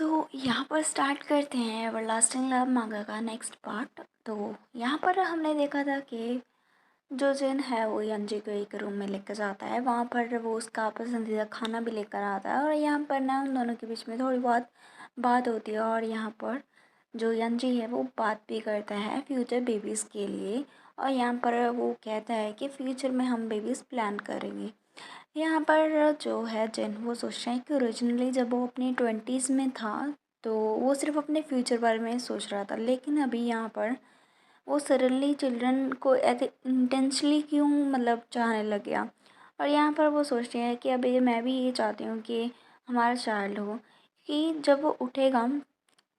तो यहाँ पर स्टार्ट करते हैं एवरलास्टिंग लव मांगा का नेक्स्ट पार्ट। तो यहाँ पर हमने देखा था कि जो जिन है वो यंजी को एक रूम में लेकर जाता है, वहाँ पर वो उसका पसंदीदा खाना भी लेकर आता है और यहाँ पर ना उन दोनों के बीच में थोड़ी बहुत बात होती है और यहाँ पर जो यंजी है वो बात भी करता है फ्यूचर बेबीज़ के लिए। और यहाँ पर वो कहता है कि फ्यूचर में हम बेबीज़ प्लान करेंगे। यहाँ पर जो है जिन वो सोचता है कि ओरिजिनली जब वो अपनी 20s में था तो वो सिर्फ अपने फ्यूचर बारे में सोच रहा था, लेकिन अभी यहाँ पर वो सडनली चिल्ड्रन को ऐसे इंटेंशली क्यों मतलब चाहने लग गया। और यहाँ पर वो सोचते हैं कि अभी मैं भी ये चाहती हूँ कि हमारा चाइल्ड हो, कि जब वो उठेगा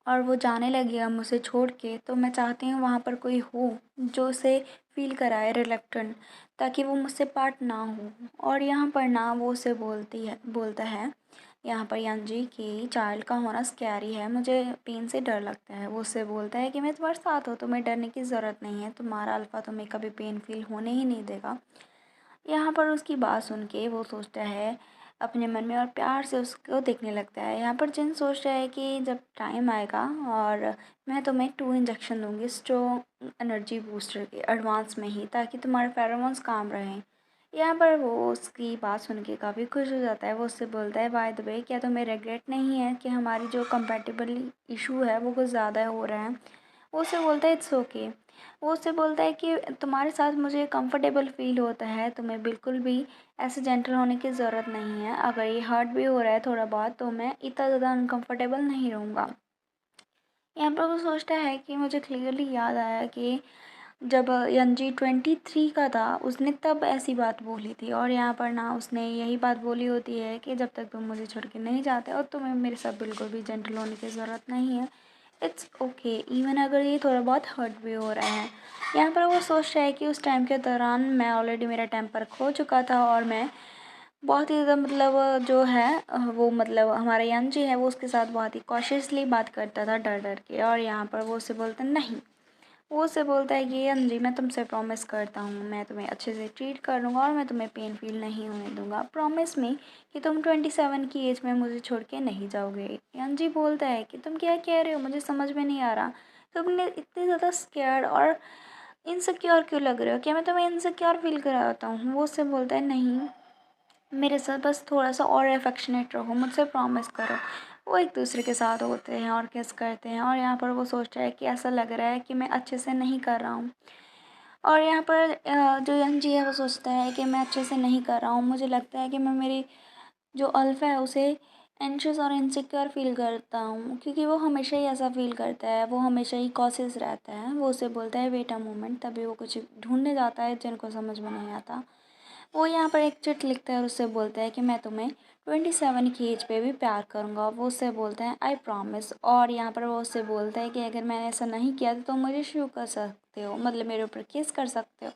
और वो जाने लगेगा मुझे छोड़ के, तो मैं चाहती हूँ वहाँ पर कोई हो जो उसे फील कराए रिलक्टेंट, ताकि वो मुझसे पार्ट ना हो। और यहाँ पर ना वो उसे बोलता है यहाँ पर यंजी कि चाइल्ड का होना स्कैरी है, मुझे पेन से डर लगता है। वो उससे बोलता है कि मैं तुम्हारे साथ हूँ, तुम्हें डरने की ज़रूरत नहीं है, तुम्हारा अल्फ़ा तुम्हें कभी पेन फील होने ही नहीं देगा। यहाँ पर उसकी बात सुन के वो सोचता है अपने मन में और प्यार से उसको देखने लगता है। यहाँ पर जिन सोच रहा है कि जब टाइम आएगा और मैं तुम्हें 2 इंजेक्शन दूँगी स्ट्रॉन्ग एनर्जी बूस्टर के एडवांस में ही, ताकि तुम्हारे फेरोमोन्स काम रहें। यहाँ पर वो उसकी बात सुन के काफ़ी खुश हो जाता है। वो उससे बोलता है बाय द वे, क्या तुम्हें रिग्रेट नहीं है कि हमारी जो कंपैटिबल इशू है वो कुछ ज़्यादा हो रहा है। वो उससे बोलता है इट्स ओके। वो उससे बोलता है कि तुम्हारे साथ मुझे कंफर्टेबल फ़ील होता है, तुम्हें बिल्कुल भी ऐसे जेंटल होने की ज़रूरत नहीं है। अगर ये हर्ट भी हो रहा है थोड़ा बहुत तो मैं इतना ज़्यादा अनकंफर्टेबल नहीं रहूँगा। यहाँ पर वो सोचता है कि मुझे क्लियरली याद आया कि जब यंजी 23 का था उसने तब ऐसी बात बोली थी, और यहाँ पर ना उसने यही बात बोली होती है कि जब तक तुम मुझे छोड़ के नहीं जाते और तुम्हें मेरे साथ बिल्कुल भी जेंटल होने की ज़रूरत नहीं है। इट्स ओके इवन अगर ये थोड़ा बहुत हर्ट भी हो रहा है। यहाँ पर वो सोच रहा है कि उस टाइम के दौरान मैं ऑलरेडी मेरा टेम्पर खो चुका था और मैं बहुत ही ज़्यादा मतलब जो है वो मतलब हमारा यंजी है वो उसके साथ बहुत ही कॉशियसली बात करता था डर डर के। और यहाँ पर वो उससे बोलता नहीं, वो उससे बोलता है कि अंजी मैं तुमसे प्रॉमिस करता हूँ मैं तुम्हें अच्छे से ट्रीट करूँगा और मैं तुम्हें पेन फील नहीं होने दूँगा, प्रॉमिस मी कि तुम 27 की एज में मुझे छोड़ के नहीं जाओगे। अंजी बोलता है कि तुम क्या कह रहे हो, मुझे समझ में नहीं आ रहा, तुमने इतने ज़्यादा स्केर्ड और इनसिक्योर क्यों लग रहे हो, क्या मैं तुम्हें इनसिक्योर फील कराता हूँ। वो उससे बोलता है नहीं, मेरे साथ बस थोड़ा सा और अफेक्शनेट रहो, मुझसे प्रॉमिस करो। वो एक दूसरे के साथ होते हैं और किस करते हैं और यहाँ पर वो सोचता है कि ऐसा लग रहा है कि मैं अच्छे से नहीं कर रहा हूँ। और यहाँ पर जो यंजी है वो सोचता है कि मैं अच्छे से नहीं कर रहा हूँ, मुझे लगता है कि मैं मेरी जो अल्फ़ा है उसे एंशियस और इनसिक्योर फील करता हूँ, क्योंकि वो हमेशा ही ऐसा फील करता है, वो हमेशा ही कॉशियस रहता है। वो उसे बोलता है वेट अ मोमेंट, तभी वो कुछ ढूंढने जाता है जिनको समझ में नहीं आता। वो यहाँ पर एक चिट लिखता है और उससे बोलता है कि मैं तुम्हें 27 की एज पे भी प्यार करूँगा। वो उससे बोलता है आई प्रॉमिस। और यहाँ पर वो उससे बोलता है कि अगर मैंने ऐसा नहीं किया तो तुम मुझे शू कर सकते हो, मतलब मेरे ऊपर केस कर सकते हो।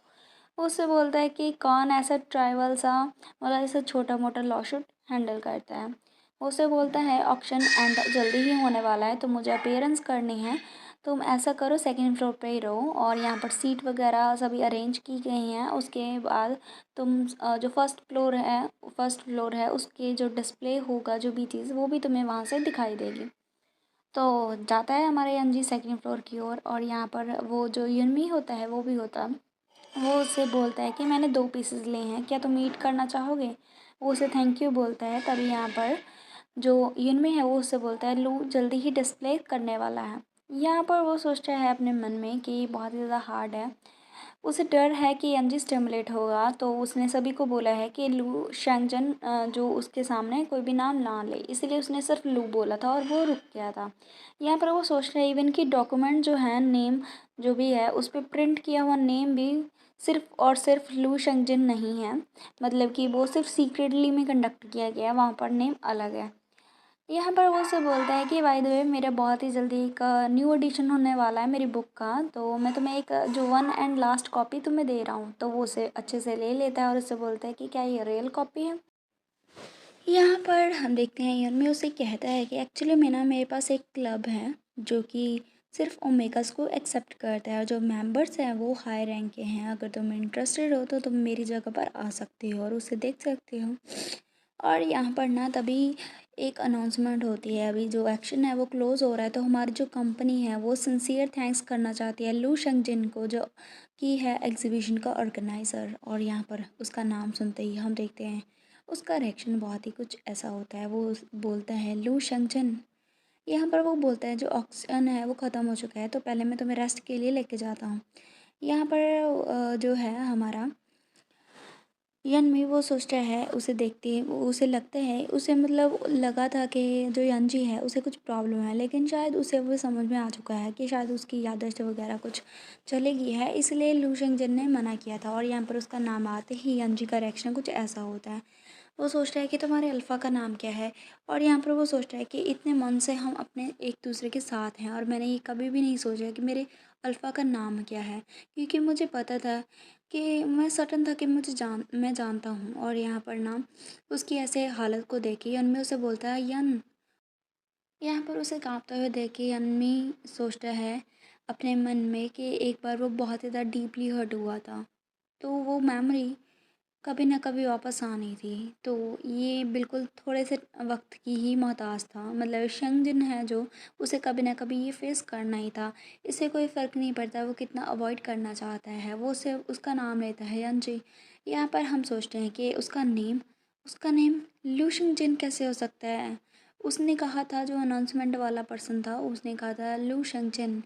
वो उससे बोलता है कि कौन ऐसा ट्राइवल सा मतलब ऐसा छोटा मोटा लॉसूट हैंडल करता है। वो उससे बोलता है ऑक्शन एंड जल्दी ही होने वाला है तो मुझे अपीयरेंस करनी है, तुम ऐसा करो सेकंड फ्लोर पे ही रहो और यहाँ पर सीट वगैरह सभी अरेंज की गई हैं। उसके बाद तुम जो फर्स्ट फ्लोर है उसके जो डिस्प्ले होगा जो भी चीज़ वो भी तुम्हें वहाँ से दिखाई देगी। तो जाता है हमारे यंजी सेकंड फ्लोर की ओर और यहाँ पर वो जो युनमी होता है वो भी होता है। वो उससे बोलता है कि मैंने 2 पीसेस लिए हैं, क्या तुम ईट करना चाहोगे। वो उसे थैंक यू बोलता है। तभी यहाँ पर जो युनमी है वो उससे बोलता है लू जल्दी ही डिस्प्ले करने वाला है। यहाँ पर वो सोचता है अपने मन में कि ये बहुत ही ज़्यादा हार्ड है, उसे डर है कि एनजी स्टिमुलेट होगा, तो उसने सभी को बोला है कि लू शेंगजन जो उसके सामने कोई भी नाम ना ले, इसलिए उसने सिर्फ लू बोला था और वो रुक गया था। यहाँ पर वो सोच रहा है इवन कि डॉक्यूमेंट जो है नेम जो भी है उस पर प्रिंट किया हुआ नेम भी सिर्फ और सिर्फ लू शेंगजन नहीं है, मतलब कि वो सिर्फ सीक्रेटली में कंडक्ट किया गया है, वहाँ पर नेम अलग है। यहाँ पर वो उससे बोलता है कि बाय द वे मेरा बहुत ही जल्दी एक न्यू एडिशन होने वाला है मेरी बुक का, तो मैं तुम्हें एक जो वन एंड लास्ट कॉपी तुम्हें दे रहा हूँ। तो वो उसे अच्छे से ले लेता है और उससे बोलता है कि क्या ये रियल कॉपी है। यहाँ पर हम देखते हैं यर्मी उसे कहता है कि एक्चुअली में ना मेरे पास एक क्लब है जो कि सिर्फ ओमेगास को एक्सेप्ट करता है और जो मेंबर्स हैं वो हाई रैंक के हैं, अगर तुम इंटरेस्टेड हो तो तुम मेरी जगह पर आ सकते हो और उसे देख सकते हो। और यहाँ पर ना तभी एक अनाउंसमेंट होती है, अभी जो एक्शन है वो क्लोज़ हो रहा है, तो हमारी जो कंपनी है वो सिंसियर थैंक्स करना चाहती है लू शेंगजिन को, जो कि है एग्जीबिशन का ऑर्गेनाइज़र। और यहाँ पर उसका नाम सुनते ही हम देखते हैं उसका रिएक्शन बहुत ही कुछ ऐसा होता है। वो बोलता है, लू शेंगजिन, यहाँ पर वो बोलता है जो ऑक्सीजन है वो ख़त्म हो चुका है, तो पहले मैं तुम्हें रेस्ट के लिए लेके जाता हूँ। यहाँ पर जो है हमारा यन वो सोचता है, उसे देखती है, उसे लगता है, उसे मतलब लगा था कि जो यंजी है उसे कुछ प्रॉब्लम है, लेकिन शायद उसे वो समझ में आ चुका है कि शायद उसकी याददाश्त वगैरह कुछ चली गई है, इसलिए लू शेंगजन ने मना किया था। और यहाँ पर उसका नाम आते ही यंजी का रिएक्शन कुछ ऐसा होता है। वो सोचता है कि तुम्हारे अल्फ़ा का नाम क्या है। और यहाँ पर वो सोचता है कि इतने मन से हम अपने एक दूसरे के साथ हैं और मैंने ये कभी भी नहीं सोचा कि मेरे अल्फ़ा का नाम क्या है, क्योंकि मुझे पता था कि मैं सर्टेन था कि मैं जानता हूँ। और यहाँ पर ना उसकी ऐसे हालत को देख के यन्मी उसे बोलता है, यन। यहाँ पर उसे काँपते हुए देख के यन्मी सोचता है अपने मन में कि एक बार वो बहुत ही ज़्यादा डीपली हर्ट हुआ था, तो वो मेमोरी कभी ना कभी वापस आनी थी। तो ये बिल्कुल थोड़े से वक्त की ही मोहताज था, मतलब शेंगजिन है जो, उसे कभी ना कभी ये फेस करना ही था। इसे कोई फ़र्क नहीं पड़ता वो कितना अवॉइड करना चाहता है, वो सिर्फ उसका नाम लेता है यंजी। यहाँ पर हम सोचते हैं कि उसका नेम लू शेंगजिन कैसे हो सकता है। उसने कहा था, जो अनाउंसमेंट वाला पर्सन था उसने कहा था लू शेंगजिन,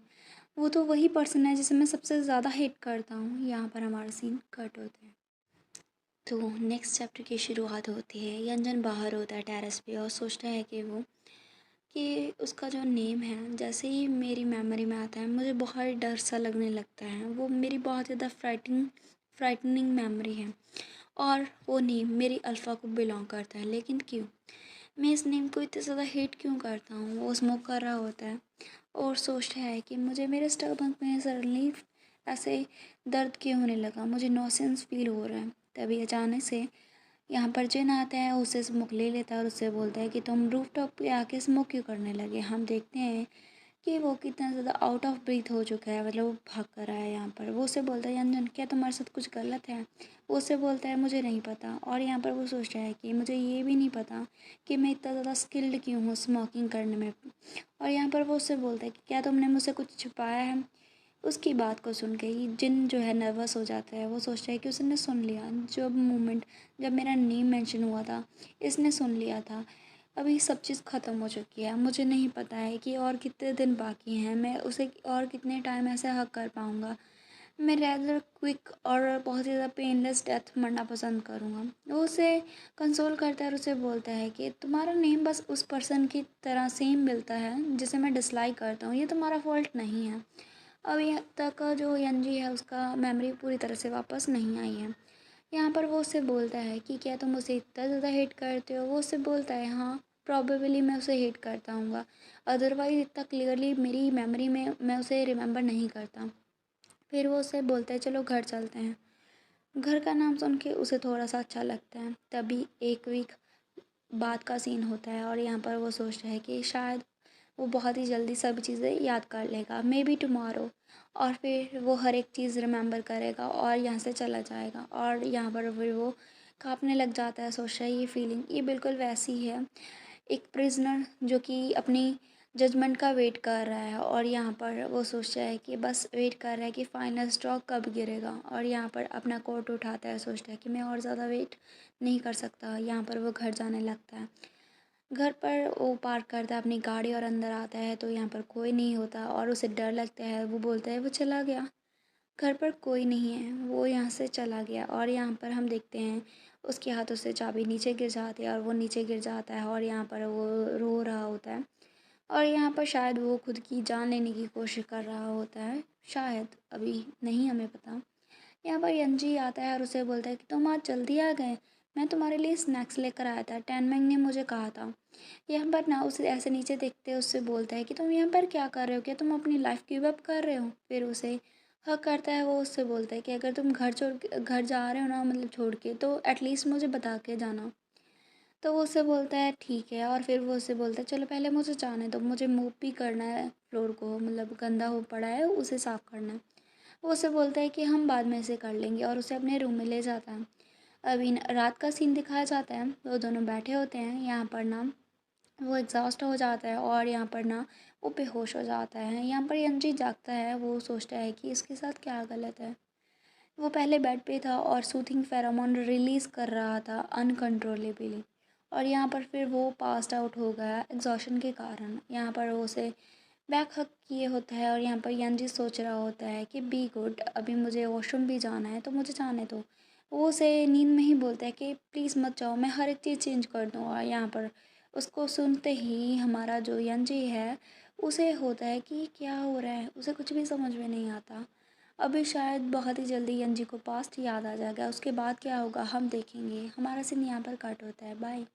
वो तो वही पर्सन है जिसे मैं सबसे ज़्यादा हेट करता हूँ। यहाँ पर हमारा सीन कट होता है। तो नेक्स्ट चैप्टर की शुरुआत होती है। यंजन बाहर होता है टेरेस पे और सोचता है कि उसका जो नेम है, जैसे ही मेरी मेमोरी में आता है मुझे बहुत डर सा लगने लगता है। वो मेरी बहुत ज़्यादा फ्राइटनिंग मेमोरी है और वो नेम मेरी अल्फ़ा को बिलोंग करता है। लेकिन क्यों मैं इस नेम को इतने ज़्यादा हेट क्यों करता हूँ। वो स्मोक कर रहा होता है और सोचता है कि मुझे मेरे स्टमक में सडनली ऐसे दर्द क्यों होने लगा, मुझे नॉसेंस फील हो रहा है। तभी अचानक से यहाँ पर जिन आता है, उसे स्मोक ले लेता है और उससे बोलता है कि तुम रूफटॉप पे आके स्मोक क्यों करने लगे। हम देखते हैं कि वो कितना ज़्यादा आउट ऑफ ब्रीथ हो चुका है, मतलब वो भाग कर आया है। यहाँ पर वो उससे बोलता है, यंजन क्या तुम्हारे साथ कुछ गलत है। वो उससे बोलता है मुझे नहीं पता। और यहाँ पर वो सोचता है कि मुझे ये भी नहीं पता कि मैं इतना ज़्यादा स्किल्ड क्यों हूँ स्मोकिंग करने में। और यहाँ पर वो उससे बोलता है कि क्या तुमने मुझसे कुछ छुपाया है। उसकी बात को सुन के ही जिन जो है नर्वस हो जाता है। वो सोचता है कि उसने सुन लिया, जब मोमेंट जब मेरा नेम मेंशन हुआ था इसने सुन लिया था। अभी सब चीज़ ख़त्म हो चुकी है, मुझे नहीं पता है कि और कितने दिन बाकी हैं, मैं उसे और कितने टाइम ऐसे हक कर पाऊँगा। मैं रैदर क्विक और बहुत ही ज़्यादा पेनलेस डेथ मरना पसंद करूँगा। वो उसे कंसोल करता है और उसे बोलता है कि तुम्हारा नेम बस उस पर्सन की तरह सेम मिलता है जिसे मैं डिसलाइक करता हूँ, ये तुम्हारा फॉल्ट नहीं है। अभी तक जो यंजी है उसका मेमोरी पूरी तरह से वापस नहीं आई है। यहाँ पर वो उससे बोलता है कि क्या तुम उसे इतना ज़्यादा हेट करते हो। वो उससे बोलता है, हाँ प्रॉबेबली मैं उसे हेट करता हूँगा, अदरवाइज़ इतना क्लियरली मेरी मेमोरी में मैं उसे रिमेंबर नहीं करता। फिर वो उससे बोलता है चलो घर चलते हैं। घर का नाम सुन के उसे थोड़ा सा अच्छा लगता है। तभी एक वीक बाद का सीन होता है और यहाँ पर वो सोचता है कि शायद वो बहुत ही जल्दी सब चीज़ें याद कर लेगा, मे बी टुमारो। और फिर वो हर एक चीज़ रिमेंबर करेगा और यहाँ से चला जाएगा। और यहाँ पर फिर वो काँपने लग जाता है, सोचता है ये फीलिंग ये बिल्कुल वैसी ही है, एक प्रिजनर जो कि अपनी जजमेंट का वेट कर रहा है। और यहाँ पर वो सोचता है कि बस वेट कर रहा है कि फाइनल स्ट्रोक कब गिरेगा। और यहाँ पर अपना कोट उठाता है, सोचता है कि मैं और ज़्यादा वेट नहीं कर सकता। यहाँ पर वो घर जाने लगता है। घर पर वो पार्क करता है अपनी गाड़ी और अंदर आता है तो यहाँ पर कोई नहीं होता और उसे डर लगता है। वो बोलता है वो चला गया, घर पर कोई नहीं है, वो यहाँ से चला गया। और यहाँ पर हम देखते हैं उसके हाथों से चाबी नीचे गिर जाती है और वो नीचे गिर जाता है और यहाँ पर वो रो रहा होता है। और यहाँ पर शायद वो खुद की जान लेने की कोशिश कर रहा होता है, शायद, अभी नहीं हमें पता। यहाँ पर यंजी आता है और उसे बोलता है कि तुम आज जल्दी आ गए, मैं तुम्हारे लिए स्नैक्स लेकर आया था, टैनमेंग ने मुझे कहा था। यहाँ पर ना उसे ऐसे नीचे देखते उससे बोलता है कि तुम यहाँ पर क्या कर रहे हो, क्या तुम अपनी लाइफ गिव अप कर रहे हो। फिर उसे हक करता है। वो उससे बोलता है कि अगर तुम घर जा रहे हो ना, मतलब छोड़ के, तो एटलीस्ट मुझे बता के जाना। तो वो उससे बोलता है ठीक है। और फिर वो उससे बोलता है चलो पहले मुझे जाने दो, मुझे मूव भी करना है, फ्लोर को मतलब गंदा हो पड़ा है उसे साफ़ करना है। वो उससे बोलता है कि हम बाद में इसे कर लेंगे और उसे अपने रूम में ले जाता है। अभी रात का सीन दिखाया जाता है, वो दोनों बैठे होते हैं यहाँ पर ना, वो एग्जॉस्ट हो जाता है और यहाँ पर ना वो बेहोश हो जाता है। यहाँ पर यंजी जागता है, वो सोचता है कि इसके साथ क्या गलत है। वो पहले बेड पे था और सूथिंग फेरोमोन रिलीज़ कर रहा था अनकंट्रोलेबली, और यहाँ पर फिर वो पास्ड आउट हो गया एग्जॉशन के कारण। यहाँ पर वो उसे बैक हक किए होता है और यहाँ पर यंजी सोच रहा होता है कि बी गुड, अभी मुझे वॉशरूम भी जाना है तो मुझे जाने दो। वो उसे नींद में ही बोलता है कि प्लीज़ मत जाओ, मैं हर एक चीज़ चेंज कर दूँ। और यहाँ पर उसको सुनते ही हमारा जो यंजी है, उसे होता है कि क्या हो रहा है, उसे कुछ भी समझ में नहीं आता। अभी शायद बहुत ही जल्दी यंजी को पास्ट याद आ जाएगा, उसके बाद क्या होगा हम देखेंगे। हमारा सीन यहाँ पर कट होता है। बाय।